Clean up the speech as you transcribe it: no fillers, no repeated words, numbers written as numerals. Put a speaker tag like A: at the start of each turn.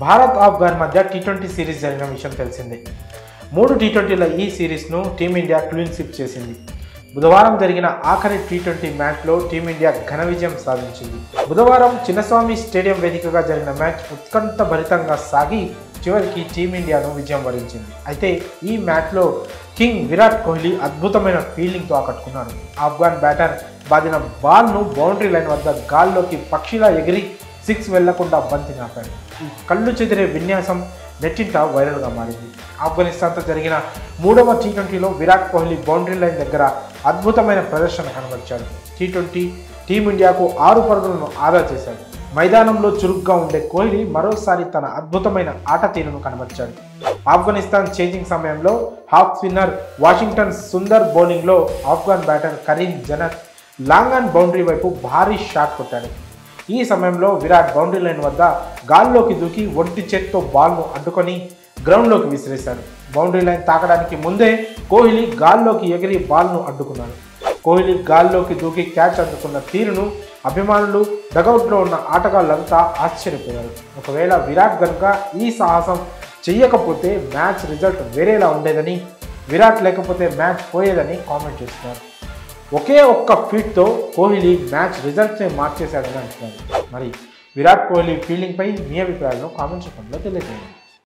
A: భారత్ ఆఫ్ఘన్ మధ్య T20 series జరిగిన విషయం తెలిసిందే. 3 టీ20ల ఈ సిరీస్ను టీమిండియా క్లీన్ స్వీప్ చేసింది. బుధవారం జరిగిన ఆఖరి టీ20 మ్యాచ్లో టీమిండియా ఘన విజయం సాధించింది. బుధవారం చిన్నస్వామి స్టేడియం వేదికగా జరిగిన మ్యాచ్ ఉత్కంఠభరితంగా సాగి చివరికి టీమిండియాను విజయం వరించింది. అయితే ఈ మ్యాచ్లో కింగ్ విరాట్ కోహ్లీ అద్భుతమైన ఫీల్డింగ్తో ఆకట్టుకున్నాడు. ఆఫ్ఘన్ బ్యాటర్ బాదిన బాల్ను బౌండరీ లైన్ వద్ద గాల్లోకి పక్షిలా ఎగిరి 6 వెళ్లకుండా బంతిని ఆపాడు. ఈ కళ్ళు చెదిరే విన్యాసం నెట్టింట వైరల్గా మారింది. ఆఫ్ఘనిస్తాన్తో జరిగిన 3వ టీ20లో విరాట్ కోహ్లీ బౌండరీ లైన్ దగ్గర అద్భుతమైన ప్రదర్శన కనబరిచాడు. టీ20 టీమిండియాకు 6 పరుగులను ఆదా చేశాడు. మైదానంలో చురుగ్గా ఉండే కోహ్లీ మరోసారి తన అద్భుతమైన ఆట తీరును కనబరిచాడు. ఆఫ్ఘనిస్తాన్ చేంజింగ్ సమయంలో హాఫ్ స్పిన్నర్ వాషింగ్టన్ సుందర్ బౌలింగ్లో Afghan batter Karim Jannat long on boundary వైపు భారీ షాట్ కొట్టాడు. ఈ సమయంలో విరాట్ బౌండరీ లైన్ వద్ద గాల్లోకి దూకి ఒంటి చేత్తో బాల్ను అడ్డుకొని గ్రౌండ్లోకి విసిరేశాడు. బౌండరీ లైన్ తాకడానికి ముందే కోహ్లీ గాల్లోకి ఎగిరి బాల్ను అడ్డుకున్నాడు. కోహ్లీ గాల్లోకి దూకి క్యాచ్ అందుకున్న తీరును అభిమానులు, డగౌట్లో ఉన్న ఆటగాళ్లంతా ఆశ్చర్యపోయారు. ఒకవేళ విరాట్ గనుక ఈ సాహసం చెయ్యకపోతే మ్యాచ్ రిజల్ట్ వేరేలా ఉండేదని, విరాట్ లేకపోతే మ్యాచ్ పోయేదని కామెంట్ చేస్తున్నారు. ఒకే ఒక్క ఫీట్తో కోహ్లీ మ్యాచ్ రిజల్ట్స్ని మార్చేశాడని అంటున్నారు. మరి విరాట్ కోహ్లీ ఫీల్డింగ్పై మీ అభిప్రాయాలను కామెంట్ సెక్షన్లో తెలియజేయండి.